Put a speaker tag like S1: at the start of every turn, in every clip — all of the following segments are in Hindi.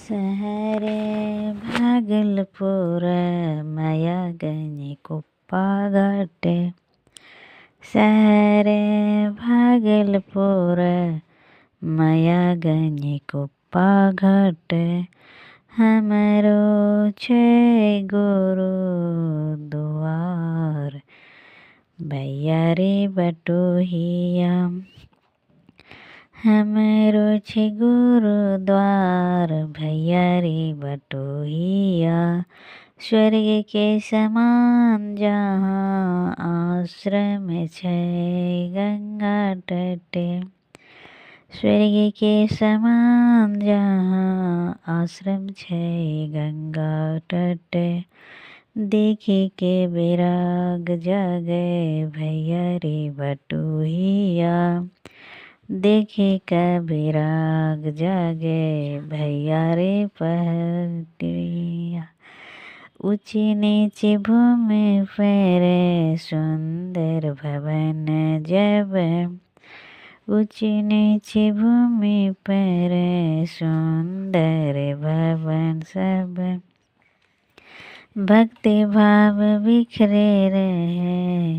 S1: शहरे भागलपुर मायागंज कुप्पा घाटे। शहरे भागलपुर मायागंज कुप्पा घाटे। हमरो छे गुरु द्वार भैया रे बटोहिया। हमरो छे गुरुद्वार भैया रे बटोहिया। स्वर्ग के समान जहाँ आश्रम छे गंगा तटे। स्वर्ग के समान जहाँ आश्रम छे गंगा तटे। देखे के विराग जागे भैया रे बटोहिया। देखे का विराग जागे भैया रे पहटिया। ऊंची नीची भूमि फेरे सुंदर भवन जब। ऊंची नीची भूमि पेरे सुंदर भवन सब। भक्ति भाव बिखरे रहे।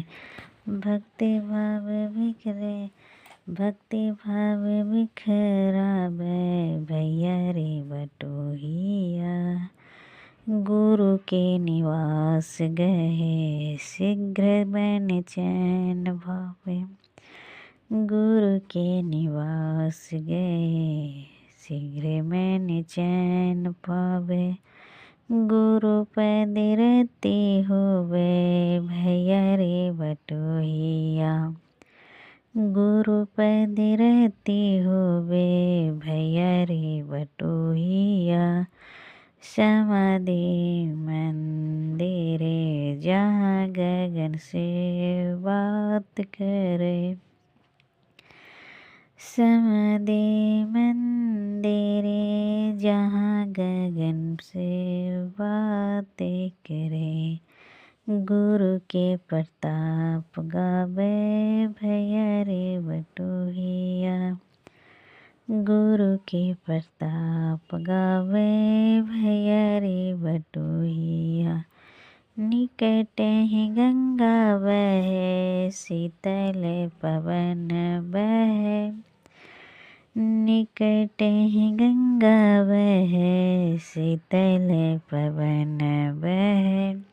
S1: भक्ति भाव बिखरे। भक्ति भाव बिखरावे भैया रे बटोहिया। गुरु के निवास गए शीघ्र बन चैन भावे। गुरु के निवास गए शीघ्र मन चैन पावे। गुरु पद रति होवे भैया रे बटोहिया। गुरु पद रति होवे भैया रे बटोहिया। समाधि मंदिर जहाँ गगन से बात करे। समाधि मंदिर जहाँ गगन से बात करे। गुरु के प्रताप गावे भैया रे बटोहिया। गुरु के प्रताप गावे भैया रे बटोहिया। निकट ही गंगा बहे शीतल पवन बहे। निकट ही गंगा बहे शीतल पवन बहे।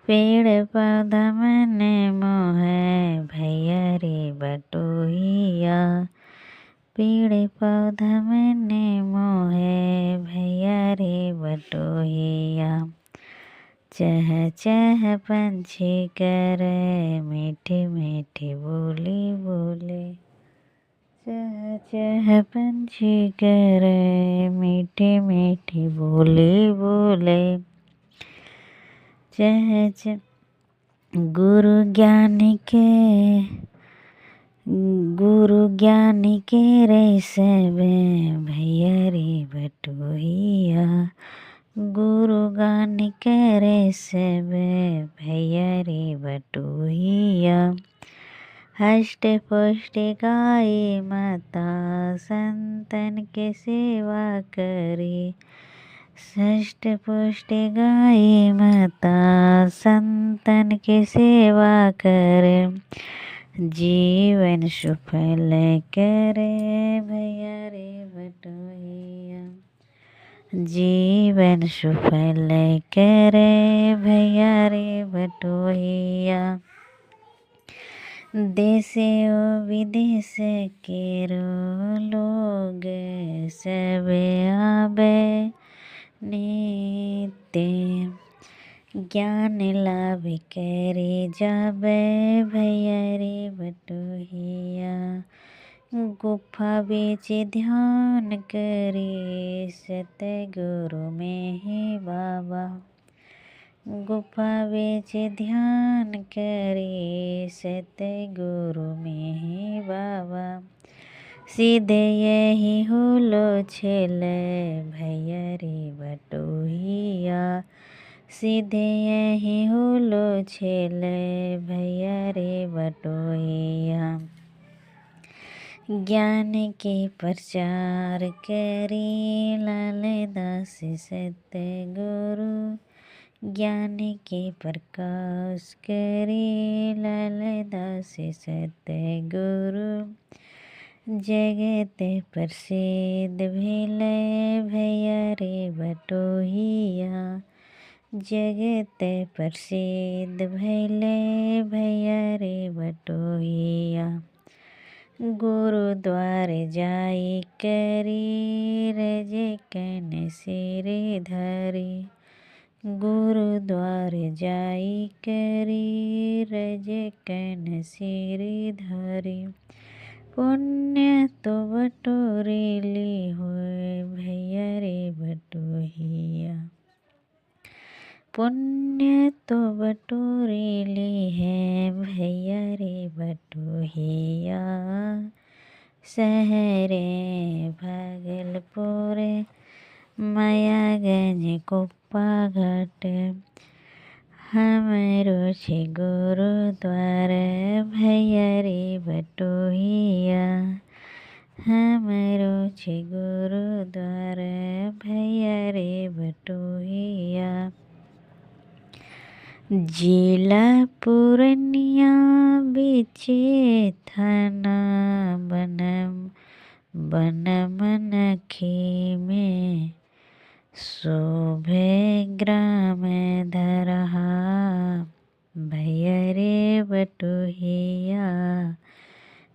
S1: पेड़ पौधा मन मोहे भैया रे बटोहिया। पेड़ पौधा मन मोहे भैया रे बटोहिया। चह चह पंछी करे मीठी मीठी बोली बोले। चह चह पंछी करे मीठी मीठी बोली बोले। चह चह गुरु ज्ञान के रे सबे भैया रे बटोहिया। गुरु गान के रे सबे भैया रे बटोहिया। हष्ट पुष्ट गाय माता संतन के सेवा करे। हष्ट पुष्ट गाय माता संतन के सेवा करे। जीवन सुफल करे भैया रे बटोहिया। जीवन सुफल करे भैया रे बटोहिया। देश विदेश केरो लोग सब आवे नित्य। ज्ञान लाभ करे जावे भैया रे बटोहिया। गुफा बीच ध्यान करे सतगुरु में ही बाबा। गुफा बीच ध्यान करे सतगुरु में ही बाबा। सीधे यही होलो छेले भैया रे बटोहिया। सीधे यही होलो छेले भैया रे बटोहिया। ज्ञान के प्रचार करे लालदास सत्य गुरु। ज्ञान के प्रकाश करे लालदास सत्य गुरु। जगत प्रसिद्ध भेलै भैया रे बटोहिया। जगत प्रसिद्ध भेलै भैया रे बटोहिया। गुरुद्वार जाई करी रज कन सिर धरी। गुरुद्वार जाई करी रज कन सिर धरी। पुण्य तो बटोरेली होय भैया रे बटोहिया। पुण्य तो बटोरेली है भैया रे बटोहिया। शहरे भागलपुर मायागंज कुप्पा घाट। हमरो छे गुरुद्वार भैया रे बटोहिया। हमरो छे गुरुद्वार भैया रे बटोहिया। जिला पूर्णिया बीचे थाना बनमनखी में। शोभे ग्राम धरहा भैया रे बटोहिया।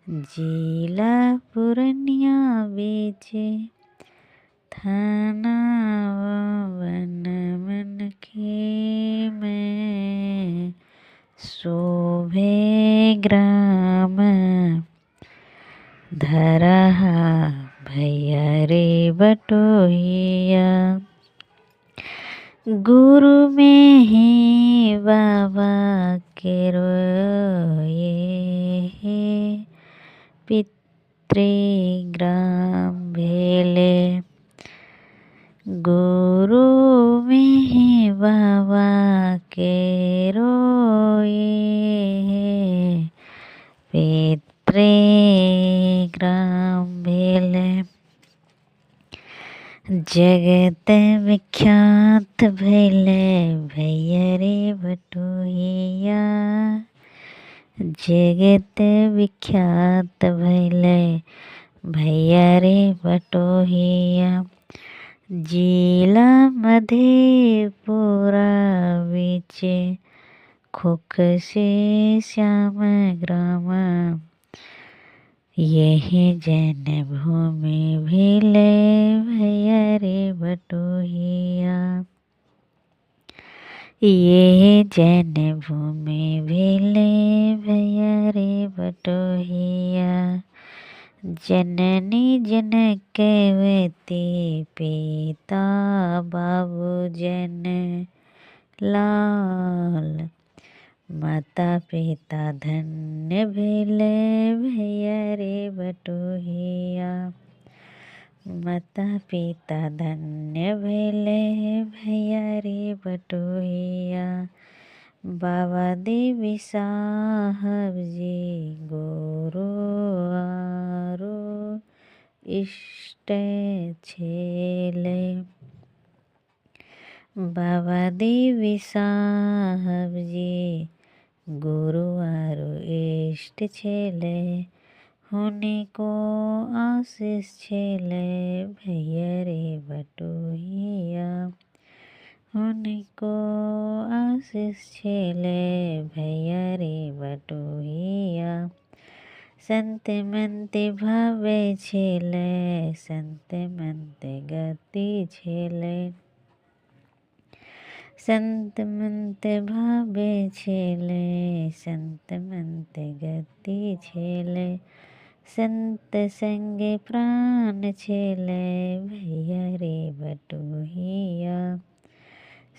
S1: जिला पूर्णिया बीचे थाना बनमनखी में। शोभे ग्राम धरहा भैया रे बटोहिया। गुरु में ही बाबा के रोए पितृग्राम भेले। गुरु में ही बाबा के रोए पितृग्राम भेले। जगत विख्यात भेले भैया रे बटोहिया। जगत विख्यात भेले भैया रे बटोहिया। जिला मधेपुरा बीचे खुख से श्याम ग्राम। यही जन्मभूमि भेले भैया रे बटोहिया। ये जन्मभूमि भेले भैया रे बटोहिया। जननी जनकवती पिता बाबू जन लाल। माता पिता धन्य भेले भैया रे बटोहिया। माता पिता धन्य भेले भैया रे बटोहिया। बाबा देवी साहब जी गुरु आरो इष्ट छेले। बाबा देवी साहब जी गुरु आरो इष्ट छेले। होने को आशीष छेले भैया रे बटोहिया। होने को आशीष छेले भैया रे बटोहिया। संत मंत भावे छेले संत मंत गति छेले। संत मंत भावे छेले संत मंत गति छेले। संत संग प्राण छेले भैया रे बटोहिया।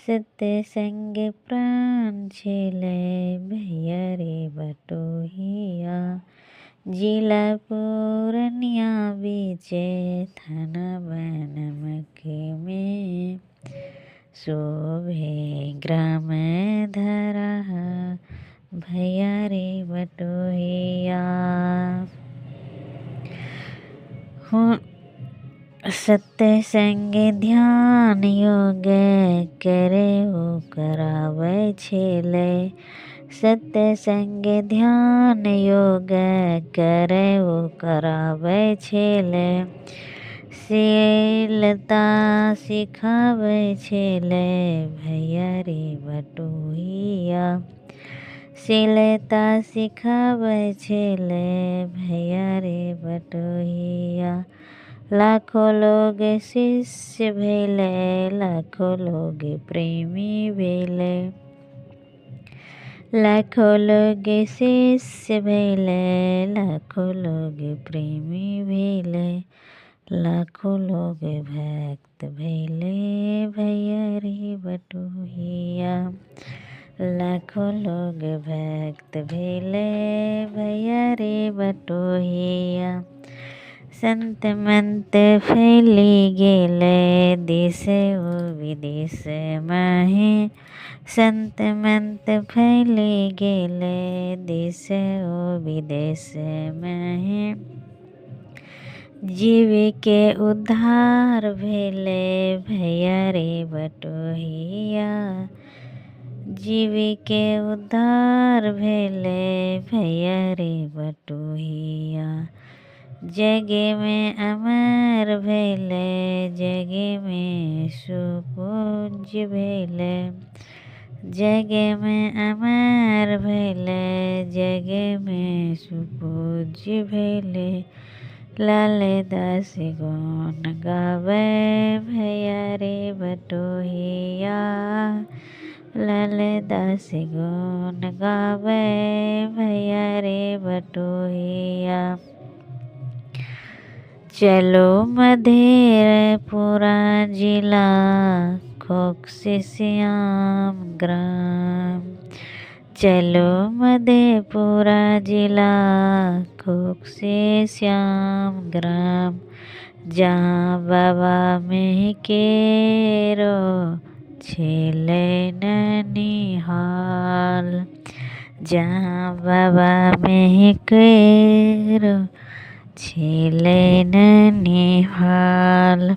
S1: सत्य संग प्राण छेले भैया रे बटोहिया। जिला पूर्णिया बीचे थाना बनमनखी में। शोभे ग्राम धरहा भैया रे बटोहिया। हो सत्य संग ध्यान योग करे हो करावे छेले। सत्य संग ध्यान योग करे हो करावे छेले। शीलता सिखावे छेले भैया रे बटोहिया। शीलता सिखावे छेले भैया रे बटोहिया। लाखों लोग शिष्य भेले लाखों लोग प्रेमी भेले। लाखों लोग शिष्य भेले लाखों लोग प्रेमी भेले। लाखों लोग भक्त भेले भैया रे बटोहिया। लाखों लोग भक्त भेले भैया रे बटोहिया। संत मंत फैली गेले देश ओ विदेश माहे। संत मंत फैली गेले देश ओ विदेश माहे। जीव के उद्धार भेले भैया रे बटोहिया। जीव के उद्धार भेले भैया रे बटोहिया। जगे में अमर भेले जगे में सुपूज्य भेले। जगे में अमर भेले जगे में सुपूज्य भेले। लाल दास गुण गावे भैया रे बटोहिया। लाल दास गुण गावे भैया रे बटोहिया। चलो मधेपुरा जिला खोक से श्याम ग्राम। चलो मधेपुरा जिला खोक से श्याम ग्राम। जहाँ बाबा में केरो छेले ननिहाल। जहाँ बाबा में केरो छेले ननिहाल।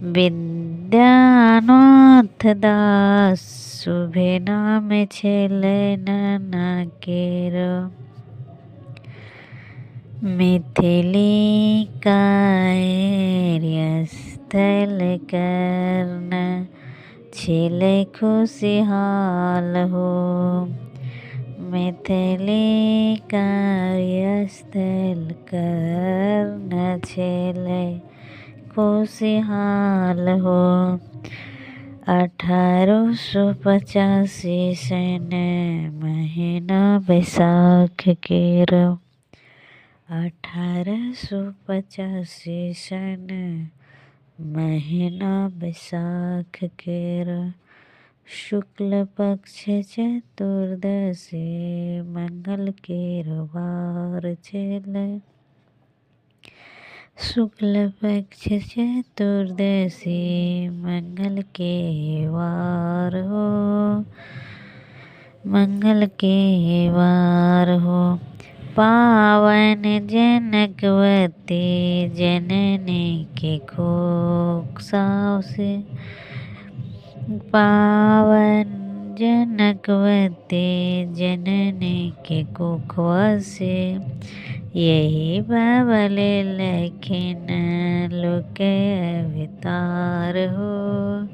S1: विद्यानाथ दास शुभे नाम छेले नाना केरो। मिथिली कार्यस्थल करना छेले खुशहाल हो। मिथिली कार्यस्थल करना छेले खुशहाल हो। 1885 सन महीना बैसाख केरो। 1885 सन महीना बैसाख केरो। शुक्ल पक्ष चतुर्दशी मंगल केरो वार छेले। शुक्ल पक्ष चतुर्दशी मंगल के वार हो। मंगल के वार हो। पावन जनकवती जननी के कोख से। पावन जनकवती जननी के कोखवा से। यही बाबल लखन लोक अवतार हो।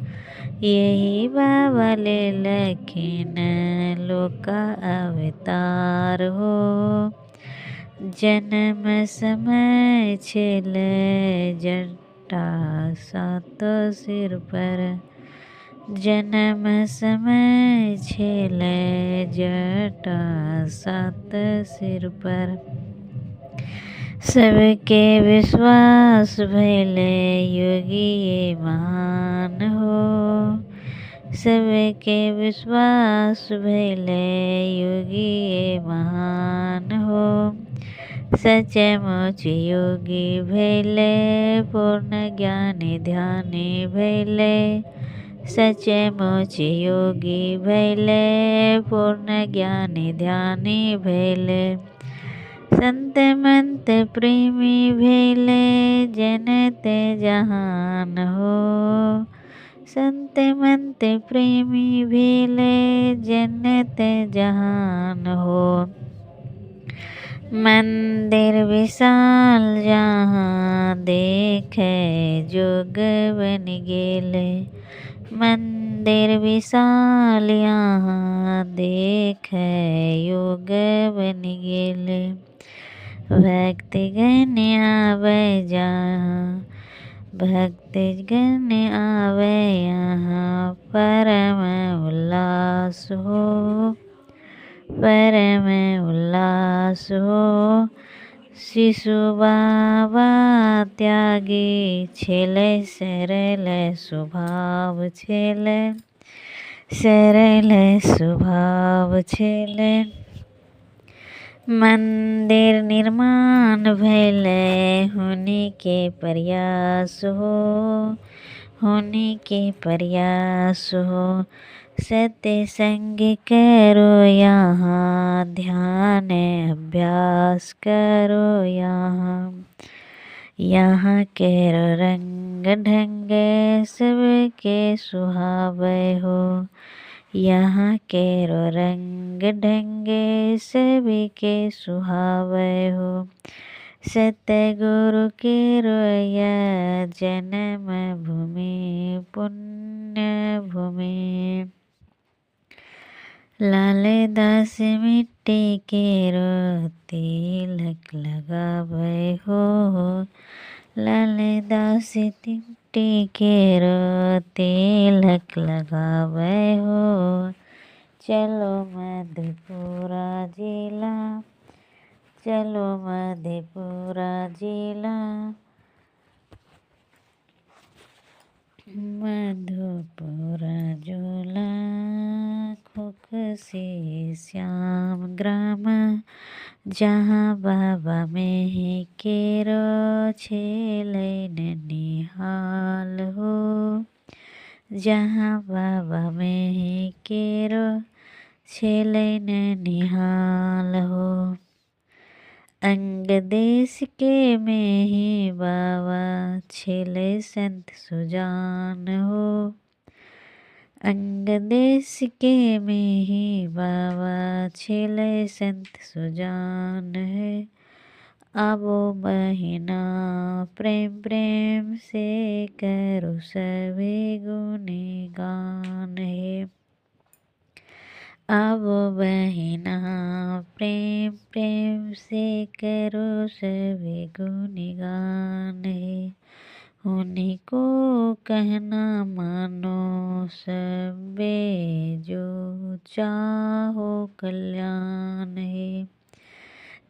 S1: यही बाबल लखन लोक अवतार हो। जन्म समय छेले जटा सात सिर पर। जन्म समय छेले जटा सात सिर पर। सबके विश्वास भैले योगी ये महान हो। सबके विश्वास भैले योगी ये महान हो। सचमुच योगी भैले पूर्ण ज्ञानी ध्यानी भैले। सचमुच योगी भैले पूर्ण ज्ञानी ध्यानी भैले। संत मंत प्रेमी भैले जनते जहान हो। संत मंत प्रेमी भेले जनते जहान हो। मंदिर विशाल जहाँ देखे जोग बन गेले। मंदिर विशाल यहाँ देखे योग बन गेले। भक्तगण आवे जहाँ भक्तगण आवे यहाँ परम उल्लास हो। परम उल्लास हो। शिशु बाबा त्यागी छेले सरल स्वभाव छेले। सरल स्वभाव छेले। मंदिर निर्माण भैले होने के प्रयास हो। होने के प्रयास हो। सत्संग करो यहाँ ध्यान अभ्यास करो यहाँ। यहाँ केरो रंग ढंग सबके सुहावे हो। यहाँ केरो रंग ढंग सबके सुहावे हो। सतगुरु केरो यह जन्म भूमि पुण्य भूमि। लाल दास मिट्टी केरो तिलक लगावे हो। लाल दास मिट्टी केरो तिलक लगावे हो। चलो मधेपुरा जिला। चलो मधेपुरा जिला। मधुपुरा झूला खुक से श्याम ग्राम। जहाँ बाबा में केरो छेले ननिहाल हो। जहाँ बाबा में केरो छेले ननिहाल हो। अंग देश के में ही बाबा छेले संत सुजान हो। अंग देश के में ही बाबा छेले संत सुजान है। आवो महीना प्रेम प्रेम से करो सभी गुणगान है। आवो बहिना प्रेम प्रेम से करो सभी गुणगान है। उन्हीं को कहना मानो सबे जो चाहो कल्याण है।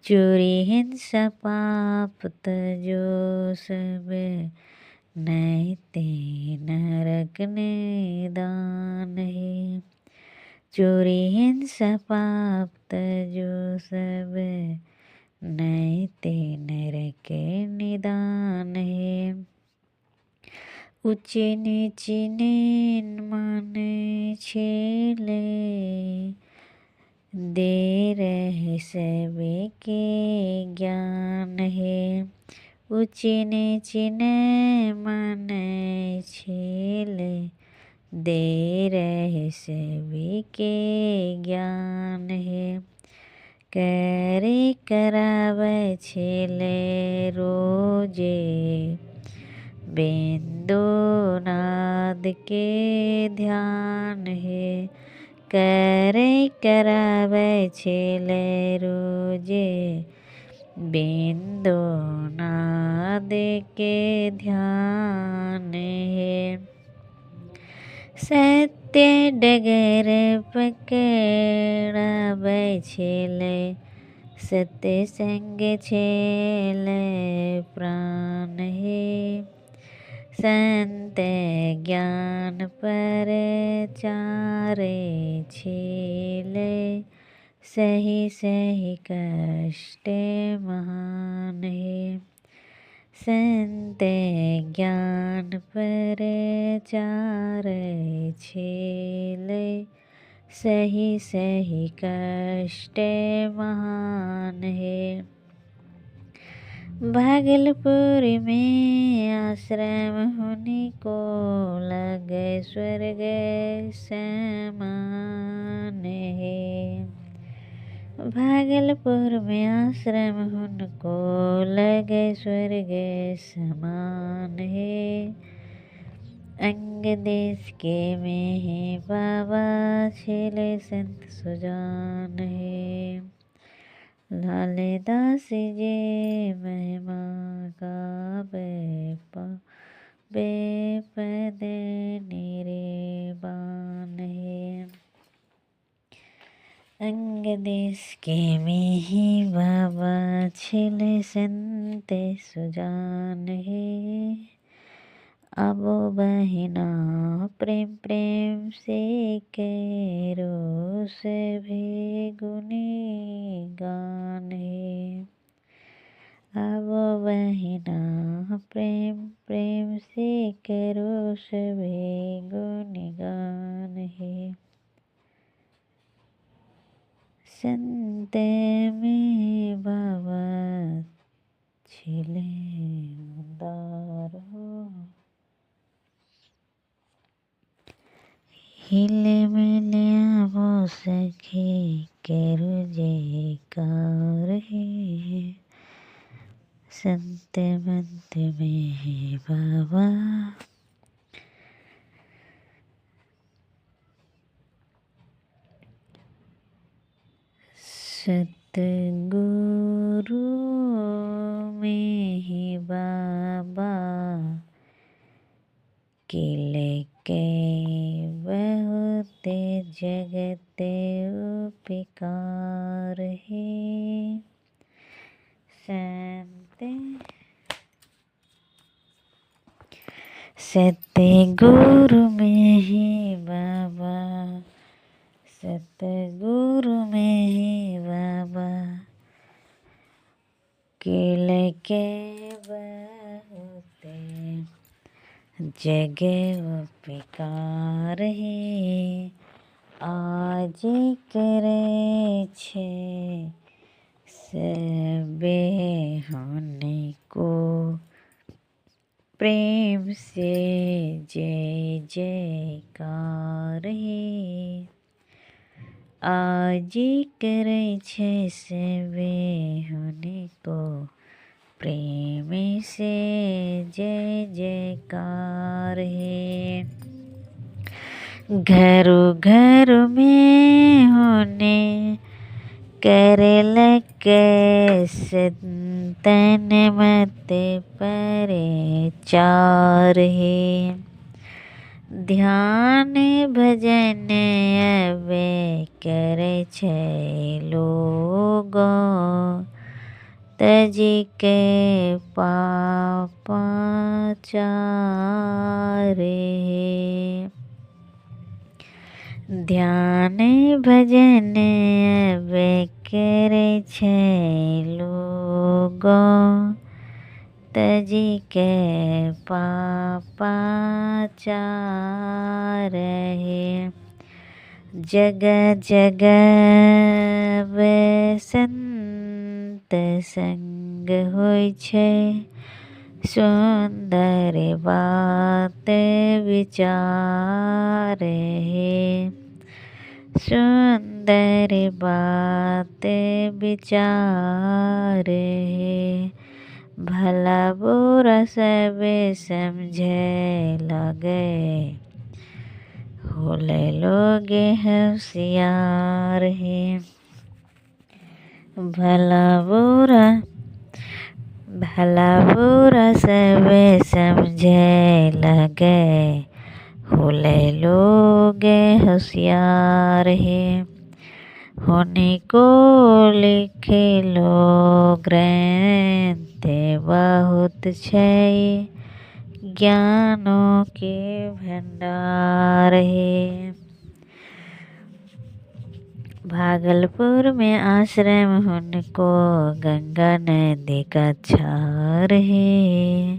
S1: चोरी हिंसा पाप तजो सब नैते नरक निदान है। चोरी हिंसा पाप तजो सब नैते नरक निदान है। ऊंचे नीचे नेन मान छेले दे रहे सभी के ज्ञान है। ऊंचे नीचे मान छेले दे रहे सभी के ज्ञान है। करे करावे छेले रोजे बिंदु नाद के ध्यान है। करे करावे छेले रोजे बिंदु नाद के ध्यान है। सत्य डगर पकड़ावे छेले सत्य संग छेले प्राण है। संत ज्ञान पर चारे छेले सही सही कष्ट महान है। संत ज्ञान पर चारे छेले सही सही कष्ट महान है। भागलपुर में आश्रम होने को लगे स्वर्ग समान है। भागलपुर में आश्रम उनको लगे स्वर्ग समान है। अंग देश के में है बाबा छेले संत सुजान है। लाले दास जे महिमा का बेपद निर्वाण है। अंग देश के में ही बाबा छेले संत सुजान है। अब बहिना प्रेम प्रेम से करो सभी गुनी गान है। अब बहिना प्रेम प्रेम से करो सभी गुनी गान है। संत में बाबा छिले उदार हो। हिले मिले वो सखी करो जयकार है। संत मंत में है बाबा सतगुरु में ही बाबा किले के बहुत जगत उपकार है। सतगुरु में ही बाबा सतगुरु में ही बाबा किले के बहुत जगह उपकार है। आज करे छे सबे होने को प्रेम से जय जयकार है। आज करे छे सबे होने को प्रेम से जय जयकार है। घर घर में होने करे लगे संतन मत प्रचार है। ध्यान भजन अबे करे छे लोग तजी के पापाचार है। ध्यान भजन अबे करे छे लोग तजी के पापाचार है। जग जग संत संग होय छे सुंदर बात विचार है। सुंदर बात विचार है। भला बुरा सब समझे लगे होले लोगे होशियार है। भला बुरा सब समझे लगे होले लोगे होशियार है। होने को लिखे लो ग्रंथ बहुत छे ज्ञानों के भंडार है। भागलपुर में आश्रम उनको गंगा नदी का छार है।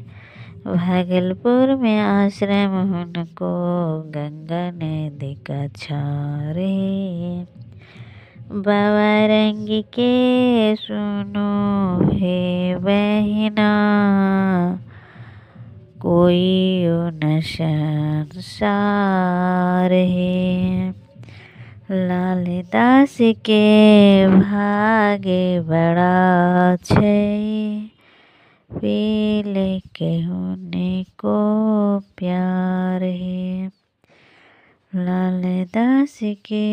S1: भागलपुर में आश्रम उनको गंगा नदी का छार है। बाबा रंग के सुनो हे बहना, कोई न संसार है। लाल दास के भागे बड़ा छै, पीले के होने को प्यार है। लाल दास के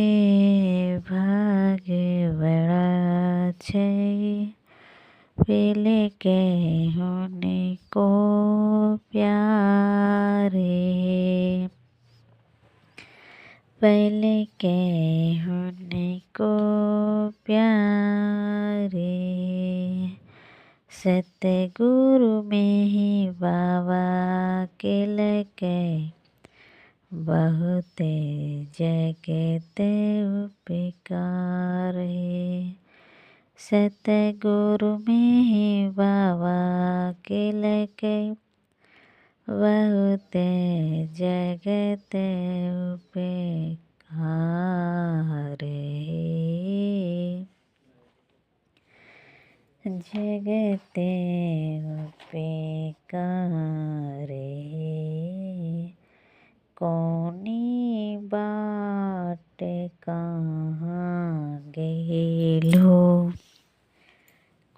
S1: भागे बड़ा छै, पीले के होने को प्यार है। पहले के होने को प्यारे, सतगुरु में ही बाबा के लगे, बहुत जगत उपकार है। सतगुरु में ही बाबा के लगे, बहुत जगत उपकार है। जगत उपकार है। कौनी बाट कहाँ गेलो,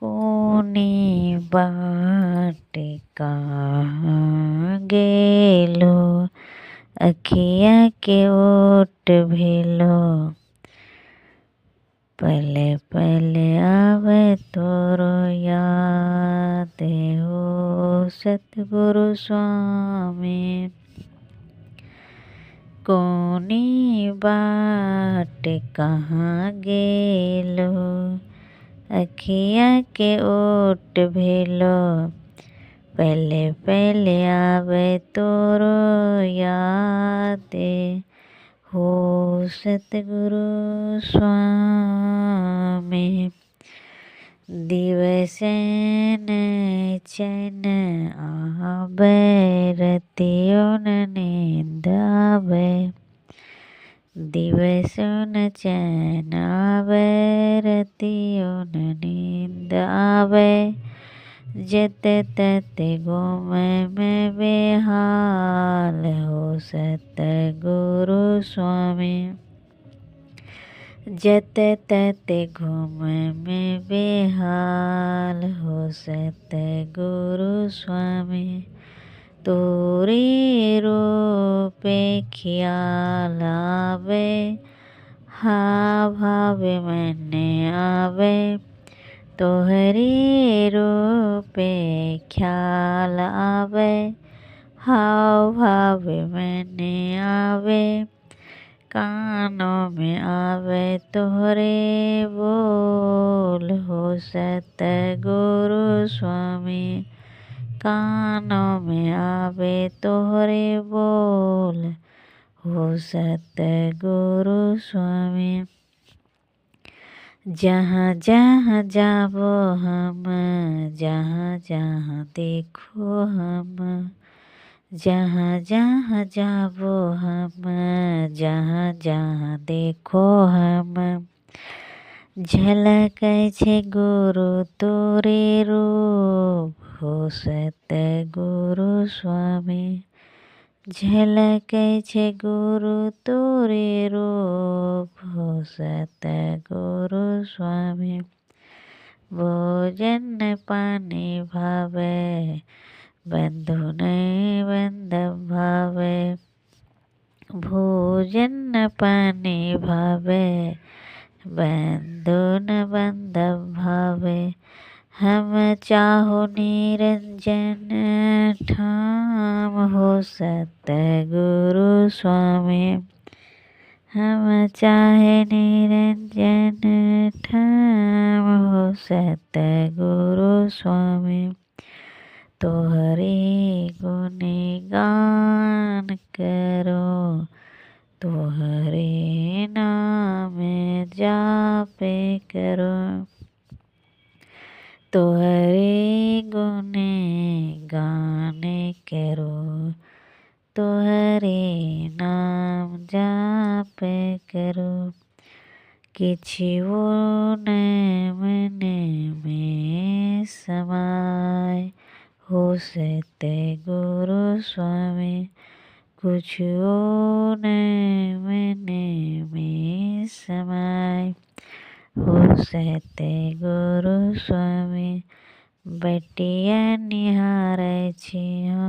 S1: कौनी बाट कहाँ गेलो, अखिया के ओट भेलो, पले पले आवे तोरो याद हो सतगुरु स्वामी। कौनी बाट कहाँ गेलो, अखिया के ओट भेलो, पहले पहले आवे तोरो याद हो सतगुरु स्वामी। दिवसन चैन आवे, रतियों नींद आवे, दिवसन चैन आवे, रतियों नींद आवे, जत तत घूमे में बेहाल हो सतगुरु स्वामी। जत तत घूमे में बेहाल हो सतगुरु स्वामी। तोरे रूपे ख्याल आवे, हाव भाव मन आवे, तोहरे रूपे ख्याल आवे, हाव भाव मन आवे, कानों में आवे तोहरे बोल हो सतगुरु स्वामी। कानों में आवे तोहरे बोल हो सतगुरु स्वामी। जहाँ जहाँ जाबो हम, जहाँ जहाँ देखो हम, जहाँ जहाँ जाबो हम, जहाँ जहाँ देखो हम, झलकै छै गुरु तोरे रूप हो सतगुरु स्वामी। झलकै छै गुरु तोरे रूप हो सतगुरु स्वामी। भोजन पानी भावे, बंधु नहीं बंधव भावे, भोजन पानी भावे, बंधु न बंधव भावे। हम चाहो निरंजन ठाम हो सतगुरु स्वामी। हम चाहे निरंजन ठाम हो सतगुरु स्वामी। तोहरे गुण गान करो, तोहरे नाम जापे करो, तोहरे गुण गान करो, तोहरे नाम जाप करो। किछुओ न मन में समाय। हो सतगुरु स्वामी कुछुओ न मन में समाय। हो सतगुरु स्वामी बटिया निहारै छियो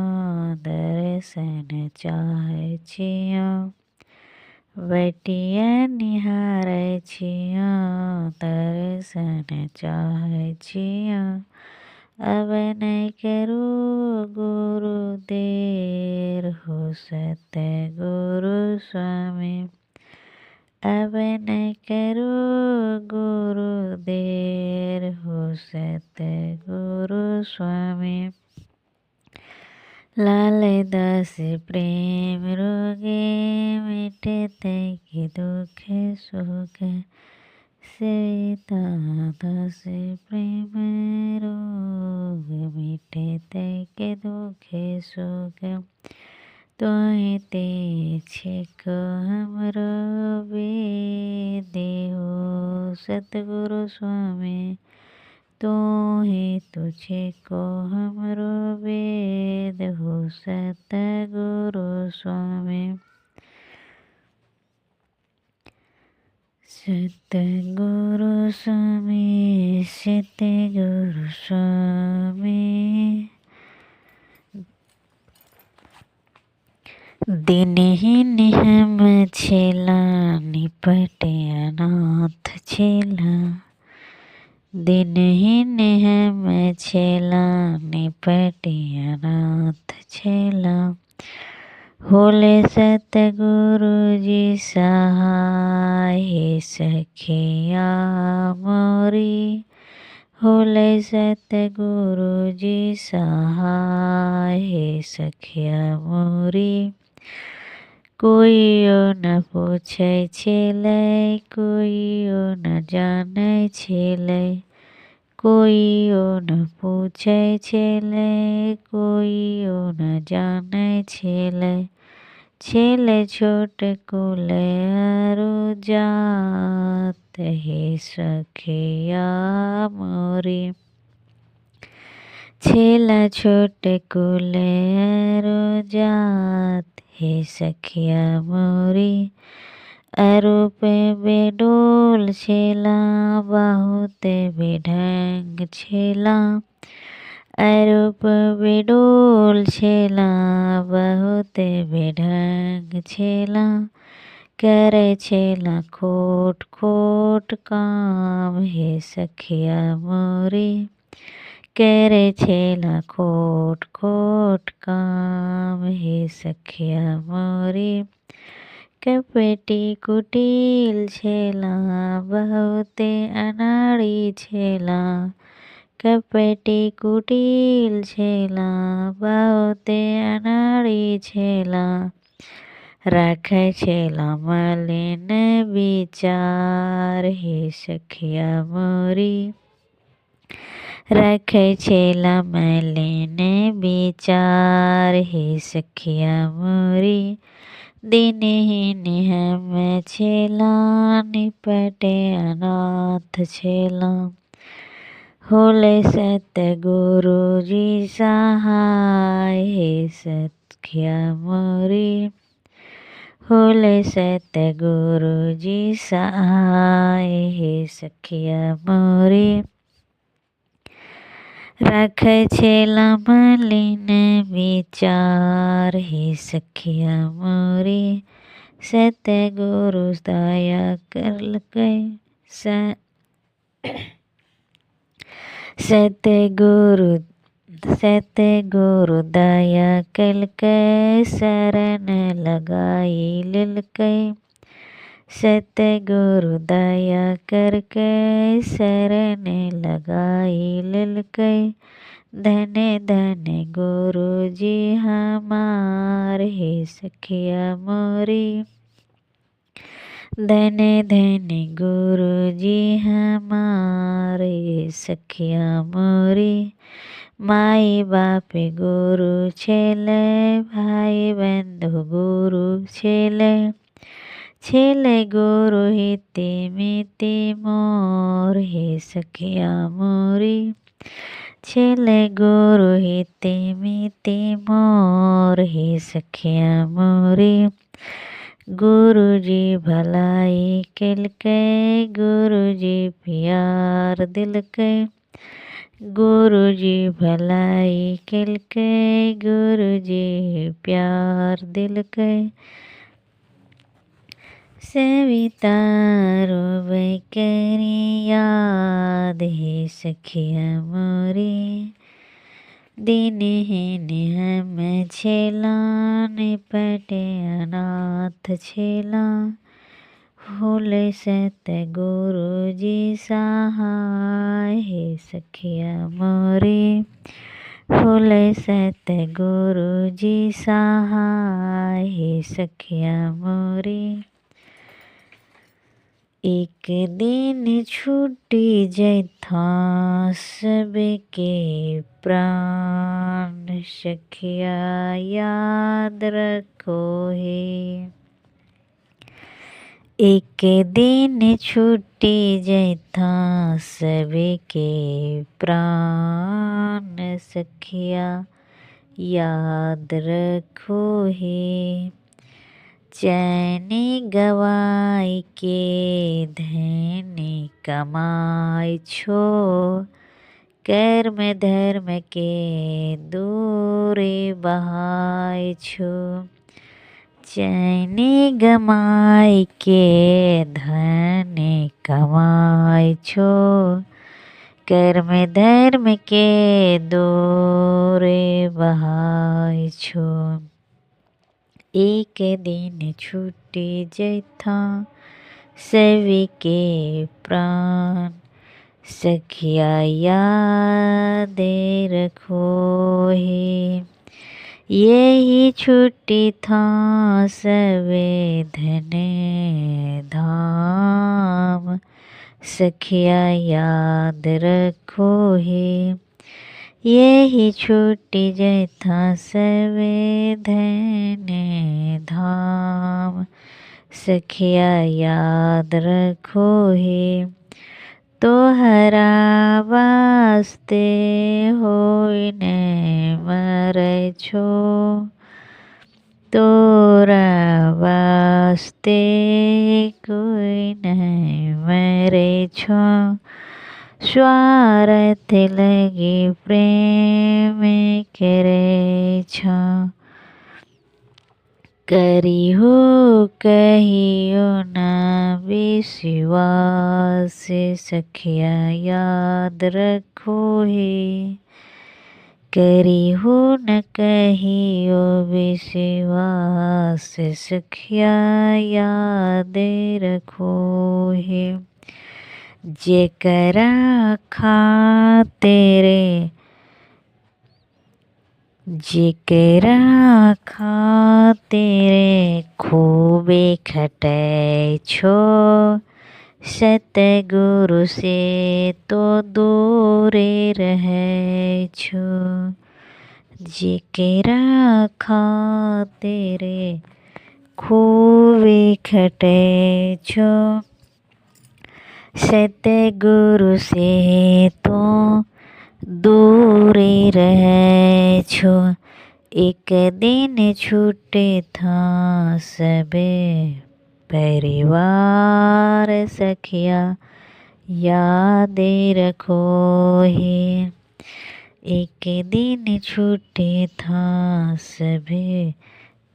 S1: दर्शन चाहै छियो। बटिया निहारै छियो दर्शन चाहै छियो। अब नहीं करू गुरु देर। हो सतगुरु स्वामी अब नहीं करू गुरु देर। हो सतगुरु स्वामी लाल दास प्रेम रोगे मिटते कि दुख सुख। सीता दास प्रेम रोग मिटते कि दुख सुख। तोहि ते छिको हमरो वेदे। हो सतगुरु स्वामी तोहि तुझे को हमरो वेद। हो सतगुरु स्वामी सतगुरु स्वामी सतगुरु स्वामी। दिनहीन हम छेला निपटे अनाथ छेला। दिनहीन हम छेला निपटे अनाथ छेला। होले सतगुरु जी सहाय। हे सखिया मोरी होले सतगुरु जी सहाय। हे सखिया मोरी कोइयो न पूछै छेलै कोइयो न जानै छेलै। कोइयो न पूछै छेलै कोइयो न जानै छेलै। छेलै छोट कुल अरु जात। हे सखिया मोरी छेला छोट कुल अरु जात। हे सखिया मोरी अरूप बेडोल छेला बहुत बेढंग छेला। अरूप बेडोल छेला बहुत बेढंग छेला। करे छेला खोट खोट काम। हे सखिया मोरी करे छेला खोट खोट काम। हे सखिया मोरी कपटी कुटिल छेला बहुते अनाड़ी छेला। कपटी कुटिल छेला बहुते अनाड़ी छेला। राखै छेला मलिन विचार। हे सखिया मोरी राखै छेला मलिन विचार। हे सखिया मोरी दिनहीन हम छेला निपटे अनाथ छेला। होले सतगुरु जी सहाय। हे सखिया मोरी होले सतगुरु जी सहाय। हे सखिया मोरी राखै छेला मलिन विचार। हे सखिया मोरी सतगुरु दया करलकै सतगुरु दया कलकै शरण लगाई लेलकै। सतगुरु दया करकै शरण लगाई लेलकै। धन धन गुरु जी हमार। हे सखिया मोरी धन धन गुरु जी हमार। हे सखिया मोरी माई बाप गुरु छेलै भाई बंधु गुरु छेलै। छेले गुरु हिते मिते मोर हे सखिया मोरी। छेले गुरु हिते मिते मोर हे सखिया मोरी। गुरुजी भलाई केलकै गुरुजी प्यार दिलकै। गुरुजी भलाई केलकै गुरुजी प्यार दिलकै। सविता रोबै करी याद हे सखिया मोरी। दिन हेन हम छेला निपटे अनाथ छेला। होले सत गुरुजी सहाय हे सखिया मोरी। होले सत गुरुजी सहाय हे सखिया मोरी। एक दिन छूटी जैथा सबके प्राण सखिया याद रखो हे। एक दिन छूटी जैथा सबके प्राण सखिया याद रखो हे। चैन गवाई के धन कमाई छो। कर्म धर्म के दूरे बहाय छो। चैन गमाई के धन कमाई छो। कर्म धर्म के दूरे बहाय छो। एक दिन छूटी जैथा सबके प्राण सखिया याद रखो हे। यही छुट्टी था सबे धन धाम सखिया याद रखो हे। यही छुट्टी जैथा सबे धन धाम सखिया याद रखो हे। तोहरा वास्ते होई न मरै छो। तोरा वास्ते कोई न मरै छो। स्वार्थ लगी प्रेम करे छो। करिहो कहियो ना विश्वास सखिया याद रखो हे। करिहो न कहियो विश्वास सखिया याद रखो हे। जेकरा खातिरे जेकरा खातिरे खूबे खटै छो। सतगुरु से तो दूरे रहै छो। जेकरा खातिरे खूबे खटै छो। सतगुरु से तो दूरे रहै छो। एक दिन छूटे था सबे परिवार सखिया याद रखो हे। एक दिन छूटे था सभे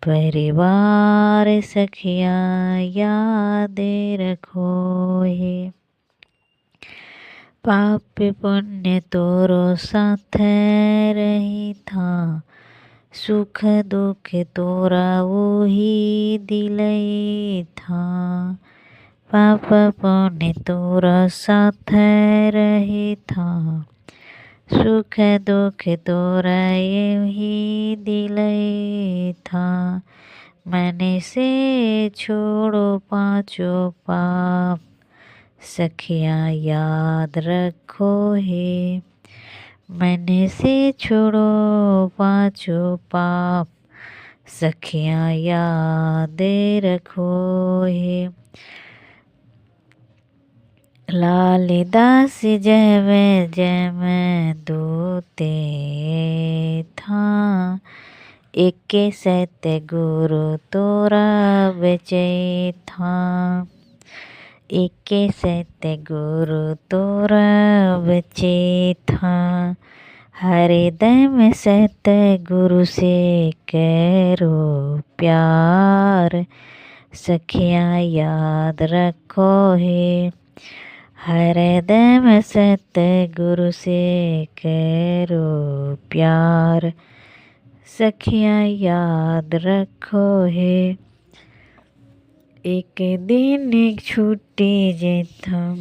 S1: परिवार सखिया याद रखो हे। पाप पुण्य तोरो साथ रही था। सुख दुख तोरा वही दिलई था। पाप पुण्य तोरा साथ रही था। सुख दुख तोरा यही दिलई था। मन से छोड़ो पांचों पाप सखिया याद रखो हे। मन से छोड़ो पांचों पाप सखियाँ याद रखो हे। लालिदास जैव दूते था, एके सत्य गुरु तोरा बचै था। एके सत्य गुरु तोरा बचे था। हरदम सत्य गुरु से करो प्यार, सखियाँ याद रखो हे। हरदम सत्य गुरु से करो प्यार, सखियाँ याद रखो हे। एक दिन एक छुट्टी जेथा,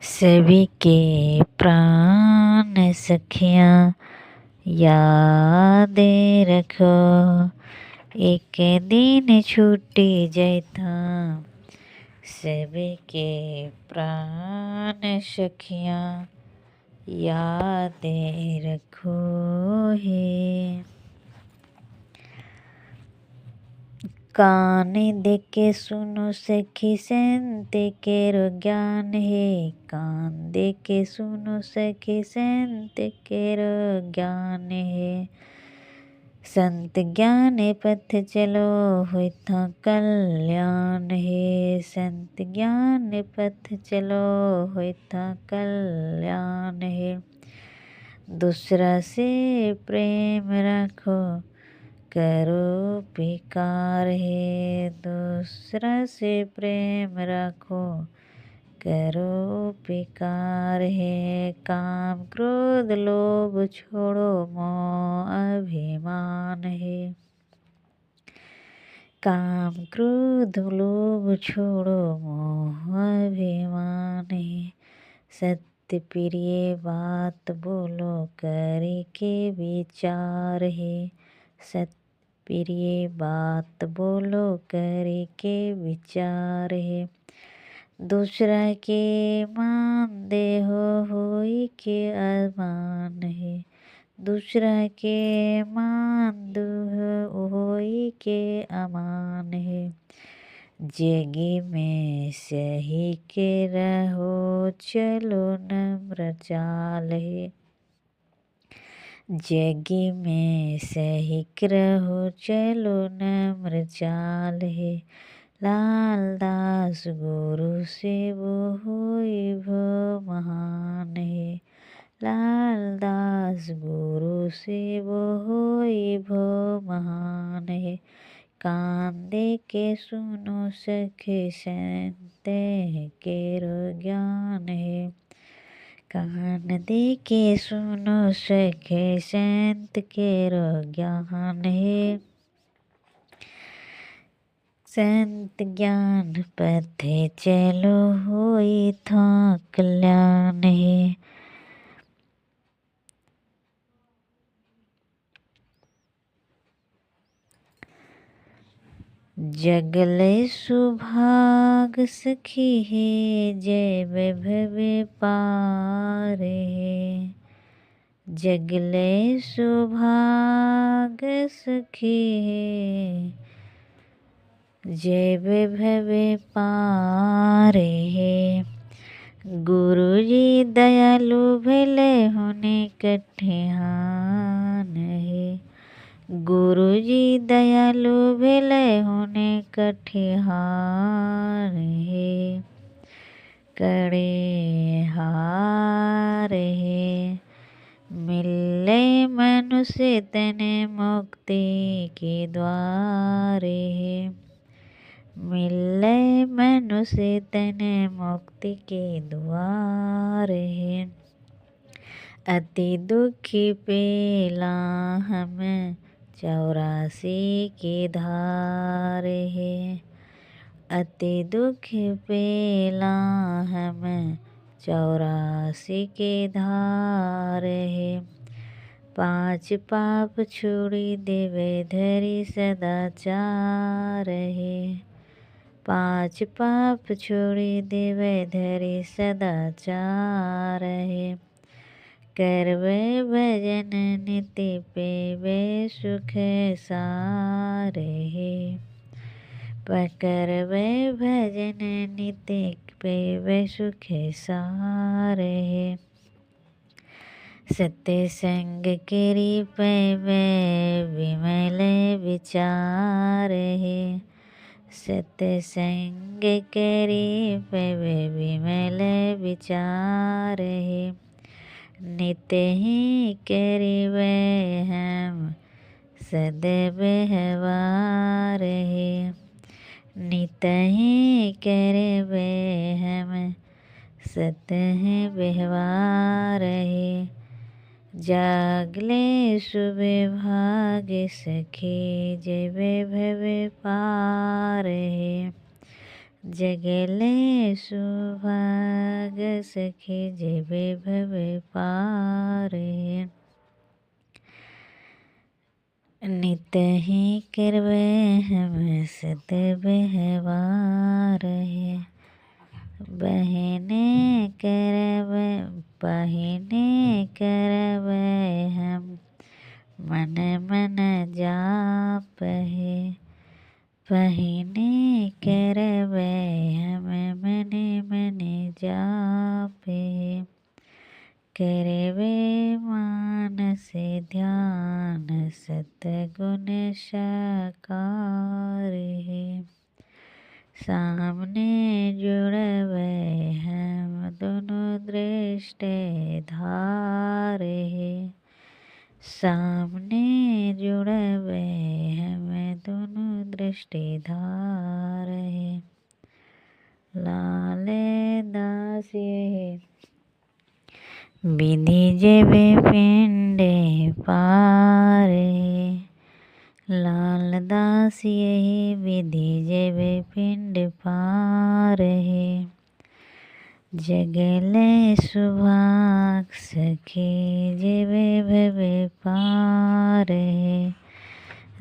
S1: सभी के प्राण सखियाँ याद रखो। एक दिन छुट्टी जेथा, सभी के प्राण सखियाँ याद रखो हे। कान दे के सुनो सखी संत केरो ज्ञान हे। कान दे के सुनो सखी संत केरो ज्ञान हे। संत ज्ञान पथ चलो होइथा कल्याण हे। संत ज्ञान पथ चलो होइथा कल्याण हे। दूसरा से प्रेम रखो करो पिकार हे। दूसरा से प्रेम रखो करो पिकार हे। काम क्रोध लोभ छोड़ो मोह अभिमान हे। काम क्रोध लोभ छोड़ो मोह अभिमान हे। सत्य प्रिय बात बोलो करके विचार हे। सत्य प्रिय बात बोलो करके विचार हे। दूसरा के मान दे होई के अमान हे। दूसरा के मान दो होई के अमान हे। जगी में सही के रहो चलो नम्र चाल हे। जगी में सही रहो चलो नम्र चाल हे। लालदास गुरु से वो होई भो महान हे। लालदास गुरु से वो होई भो महान हे। कान दे के सुनो सखी संत केरो ज्ञान हे। कान दे के सुनो सखी संत केरो ज्ञान हे। संत ज्ञान पथे चलो होइथा कल्याण हे। जगले सुभाग सखी हे जय वैभव पार हे। जगले सुभाग सखी हे जय वैभव पार हे। गुरु जी दयालु भले होने कठिहान हे। गुरु जी दयालु भले होने कठिहार हे। कड़े हार हे। मिले मनुष्य तने मुक्ति के द्वार हे। मिले मनुष्य तने मुक्ति के द्वार हे। अति दुखी पेला हमें 84 की धार हे। अति दुख पेला हमें 84 की धार हे। 5 पाप छोड़ी देवे धरी सदाचार हे। 5 पाप छोड़ी देवे धरी सदाचार हे। करवे भजन नित्य पेवे सुख सारे। करवे भजन नित्य पेवे सुख सारे। सत्संग केरी पैवे विमल विचार। सत्संग केरी पैवे विमल विचार। नित्य ही करिवे हम सद्व्यवहार। नित्य ही करिवे हम सद्व्यवहार। जागले सुविभाग्य सखी जैवे भवे पार। जगले सुभाग्य सखी जैवे भवे पार। नित्य ही करवे हम सद्व्यवहार। बहिने करवे हम मन मन जाप है। पहिने करवे हम मन मन जाप है। करवे मानस ध्यान सतगुण साकार है। सामने जुड़वे हम दोनों दृष्टि धार है। सामने जुड़वे हम दोनों दृष्टि धार है। लाल दास है विधि जेवे पिंड पार। लाल दास यही विधि जेवे पिंड पार है। जगले सुभाग सखी जेवे भवे पार है।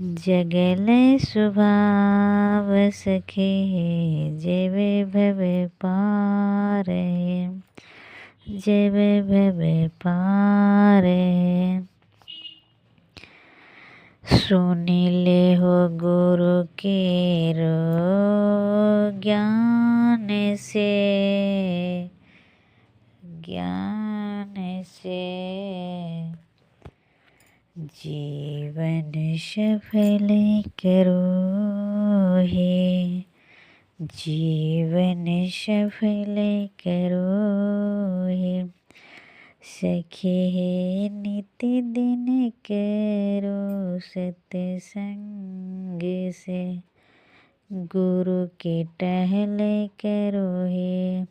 S1: जगले सुभाव सखी जेवे भवे पार है। जेवे भवे पार है। सुनिले हो गुरु केरो ज्ञान से। जीवन सफल करो हे। जीवन सफल करो हे। सखी है नित्य दिन करो सत्संग से। गुरु के टहल करो हे।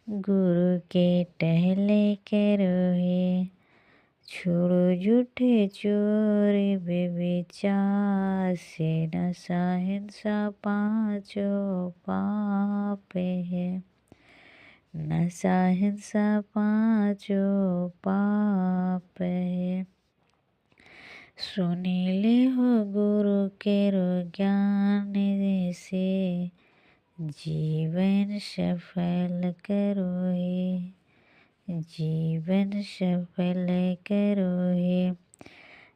S1: गुरु के टहल करो हे। छोड़ो झूठे चोर व्यभिचार से। नशा हिंसा पांचों पाप है। नशा हिंसा पांचों पाप है। सुनिले हो गुरु केरो ज्ञान से। जीवन सफल करो हे। जीवन सफल करो हे।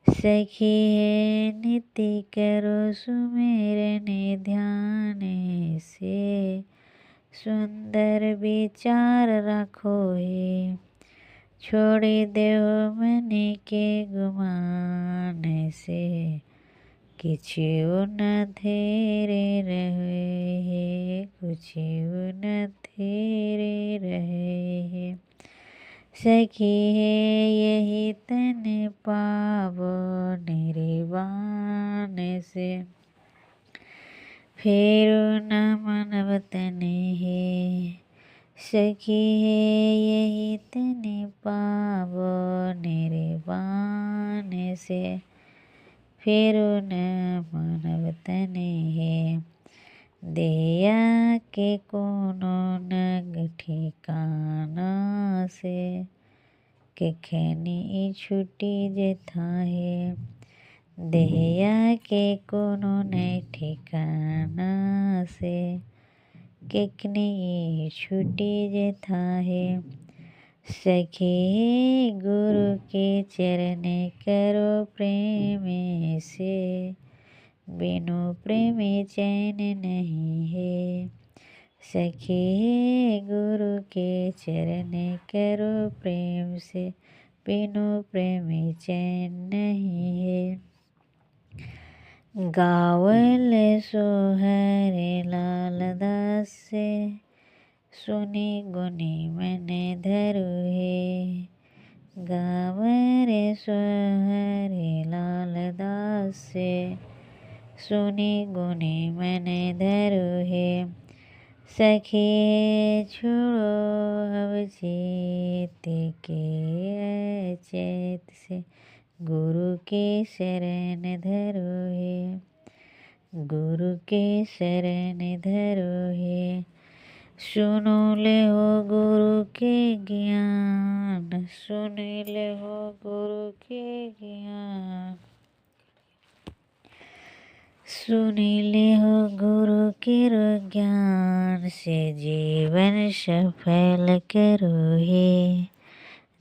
S1: सखी है नित्य करो सुमिरन ध्यान से। सुंदर विचार रखो हे। छोड़ी देव मन के गुमान से। किछु न धेरे रहे हे। कुछु न धेरे रहे हे। सखी है यही तन पावो निर्वाण से। फेरो न मानव तन है। सखी है यही तन पावो निर्वाण से। फेरो न मानव तन है। देया के कोनो न ठिकाना से। केखनी छुट्टी जेथा है। देया के कोनो न ठिकाना से। केखनी छुट्टी जेथा है। सखी गुरु के चरण करो प्रेम से, बिनु प्रेम चैन नहीं है। सखी गुरु के चरण करो प्रेम से, बिनु प्रेम चैन नहीं है। गावल सोहरे लाल दास से, सुनी गुनी मन धरु है। गावरे सोहरे लाल दास से, सुनी गुनी मन धरु है। सखी छोड़ो अब चेत के चेत से, गुरु के शरण धरो है। गुरु के शरण धरो है। सुनो ले हो गुरु के ज्ञान, सुन ले हो गुरु के ज्ञान। सुन ले हो गुरु के ज्ञान से, जीवन सफल करो है।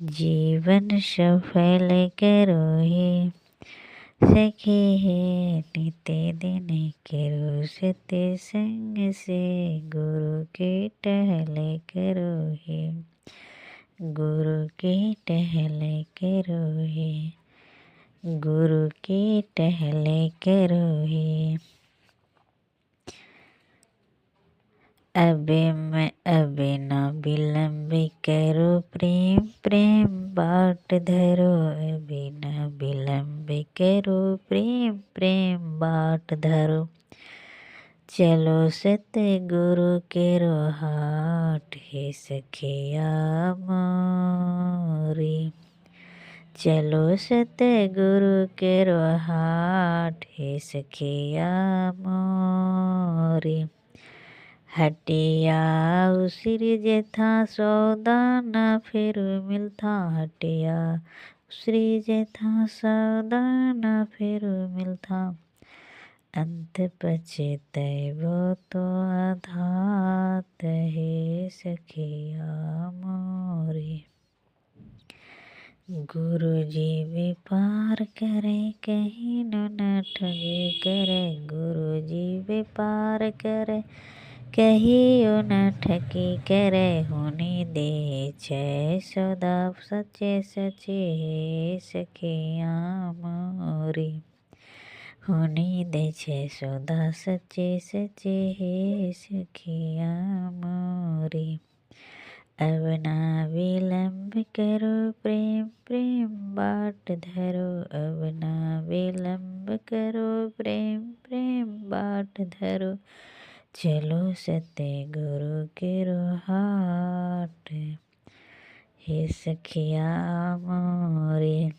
S1: जीवन सफल करो है। सखी है नित्य दिन करो सत्य संग से, गुरु के टहल करो है। गुरु के टहल करो है। गुरु के टहल करो है। अब न विलम्ब करो प्रेम, प्रेम बाट धरो। अब न विलम्ब करो प्रेम, प्रेम बाट धरो। चलो सतगुरु केरो हाट, हे सखिया मोरी। चलो सतगुरु केरो हाट, हे सखिया मोरी। हटिया उसिर जेथा सौदा न फिर मिलता। हटिया उसिर जेथा सौदा न फिर मिलता। अंत पछतैबो तो आधात, हे सखिया मोरी। गुरु जी व्यापार करे, कहीं न ठगी करे। गुरु जी व्यापार करे, कहियो न ठगी करे। होनी दे छै सौदा सच्चे सच्चे, हे सखिया मोरी। होनी दे छै सौदा सच्चे सच्चे, हे सखिया मोरी। अब ना विलम्ब करो प्रेम, प्रेम बाट धरो। अब ना विलम्ब करो प्रेम, प्रेम बाट धरो। चलो सतगुरु केरो हाट, हे सखिया मोरी।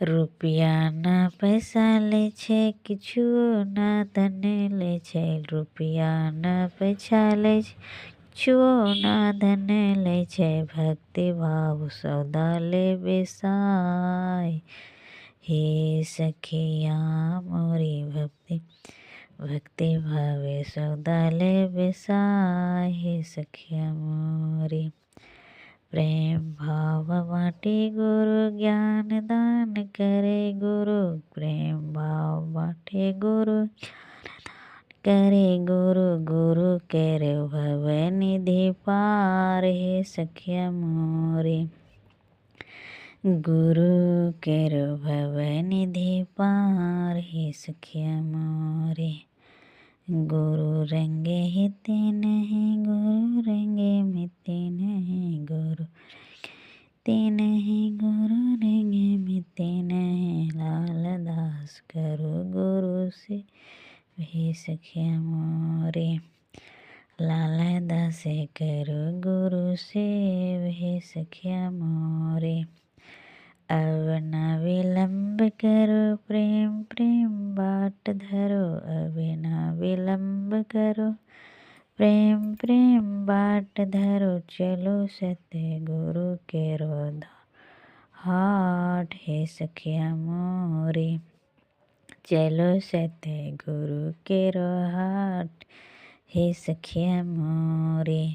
S1: रुपया ना पैसा ले छै, किछु ना धन ले छै। रुपया ना पैसा ले छै, किछु ना धन ले छै। भक्ति भाव सौदा ले बेसाय, हे सखिया मोरी। भक्ति भावे सौदा ले बेसाय, हे सखिया मोरी। प्रेम भाव बाटे गुरु ज्ञान दान करे। गुरु प्रेम भाव बाटे गुरु करे। गुरु गुरु करे भव निधि पार, हे सखिया मोरी। गुरु केरो भव निधि पार, हे सखिया मोरी। गुरु रंगे हिते नहीं, गुरु रंगे मिते नहीं। गुरु ते नहीं, गुरु रंगे मिते नहीं। लाल दास करो गुरु से, हे सखिया मोरी। लाल दास करो गुरु से, हे सखिया मोरी। अब न विलम्ब करो प्रेम, प्रेम बाट धरो। अब न विलम्ब करो प्रेम, प्रेम बाट धरो। चलो सतगुरु केरो हाट, हे सखिया मोरी। चलो सतगुरु केरो हाट, हे सखिया मोरी।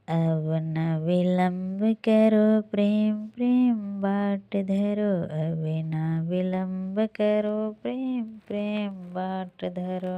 S1: अब न विलंब करो प्रेम प्रेम बाट धरो, अब न विलंब करो प्रेम प्रेम बाट धरो।